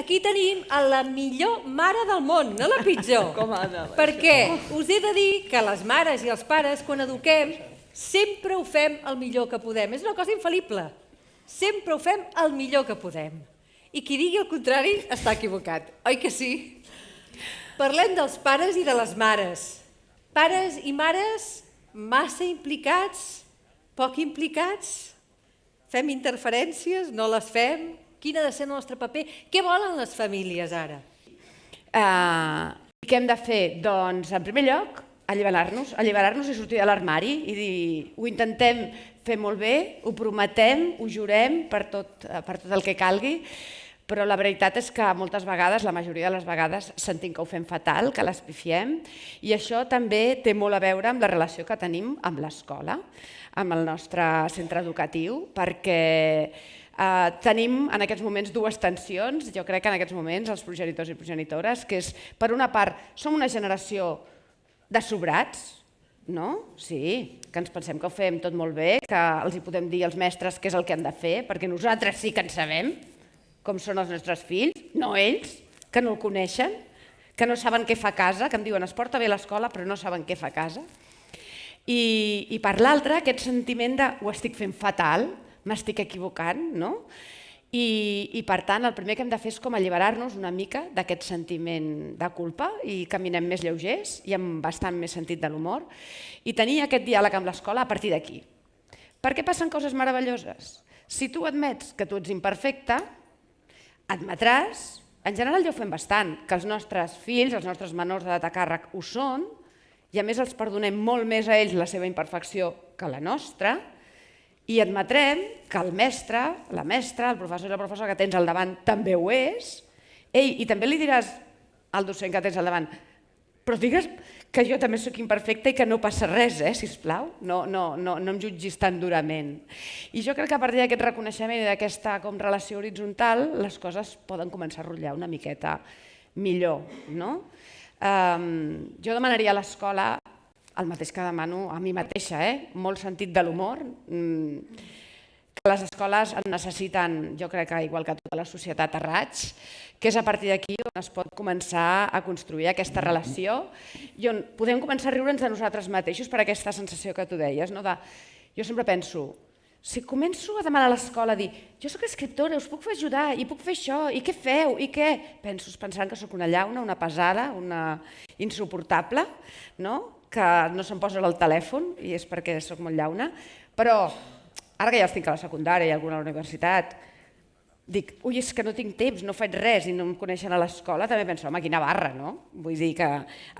aquí tenim la millor mare del món, no la pitjor. Com ha anat, Perquè us he de dir que les mares i els pares, quan eduquem, sempre ho fem el millor que podem. És una cosa infal·lible. Sempre ho fem el millor que podem. I qui digui el contrari està equivocat. Oi que sí? Parlem dels pares i de les mares. Pares i mares massa implicats, poc implicats? Fem interferències? No les fem? Quin ha de ser el nostre paper? Què volen les famílies ara? Què hem de fer? Doncs, en primer lloc, alliberar-nos i sortir de l'armari i dir, ho intentem fer molt bé, ho prometem, ho jurem per tot el que calgui, però la veritat és que moltes vegades, la majoria de les vegades, sentim que ho fem fatal, que l'espifiem, i això també té molt a veure amb la relació que tenim amb l'escola, amb el nostre centre educatiu, perquè tenim en aquests moments dues tensions, jo crec que en aquests moments els progenitors i progenitores, que és, per una part, som una generació de sobrats, no? Sí, que ens pensem que ho fem tot molt bé, que els hi podem dir als mestres què és el que han de fer, perquè nosaltres sí que en sabem, com són els nostres fills, no ells, que no el coneixen, que no saben què fa a casa, que em diuen es porta bé a l'escola però no saben què fa a casa. I per l'altra, aquest sentiment de ho estic fent fatal, m'estic equivocant, no? I per tant, el primer que hem de fer és com alliberar-nos una mica d'aquest sentiment de culpa i caminem més lleugers i amb bastant més sentit de l'humor i tenir aquest diàleg amb l'escola a partir d'aquí. Perquè passen coses meravelloses. Si tu admets que tu ets imperfecte, admetràs, en general ja ho fem bastant, que els nostres fills, els nostres menors d'edat a càrrec ho són, i a més els perdonem molt més a ells la seva imperfecció que la nostra, i admetrem que el mestre, la mestra, el professor i la professora que tens al davant també ho és, i també li diràs al docent que tens al davant, però digues que jo també sóc imperfecta i que no passa res, sisplau, no em jutgis tan durament. I jo crec que a partir d'aquest reconeixement i d'aquesta relació horitzontal les coses poden començar a rotllar una miqueta millor. Jo demanaria a l'escola el mateix que demano a mi mateixa, molt sentit de l'humor, que les escoles en necessiten, jo crec que igual que tota la societat, a raig, que és a partir d'aquí on es pot començar a construir aquesta relació i on podem començar a riure'ns de nosaltres mateixos per aquesta sensació que tu deies. Jo sempre penso, si començo a demanar a l'escola a dir jo soc escriptora, us puc fer ajudar i puc fer això, i què feu, i què? Penso, pensant que sóc una llauna, una pesada, una insuportable, que no se'm posa el telèfon i és perquè sóc molt llauna, però ara que ja els tinc a la secundària i alguna a la universitat, dic, ui, és que no tinc temps, no faig res i no em coneixen a l'escola, també penso, home, quina barra, no? Vull dir que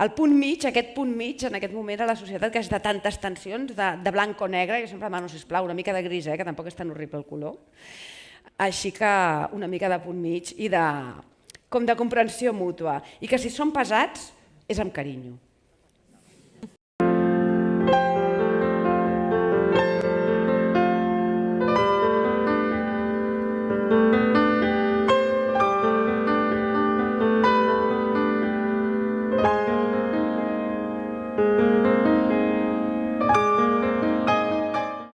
el punt mig, aquest punt mig, en aquest moment a la societat que és de tantes tensions, de blanc o negre, jo sempre demano, sisplau, una mica de gris, que tampoc és tan horrible el color. Així que una mica de punt mig i com de comprensió mútua. I que si som pesats, és amb carinyo.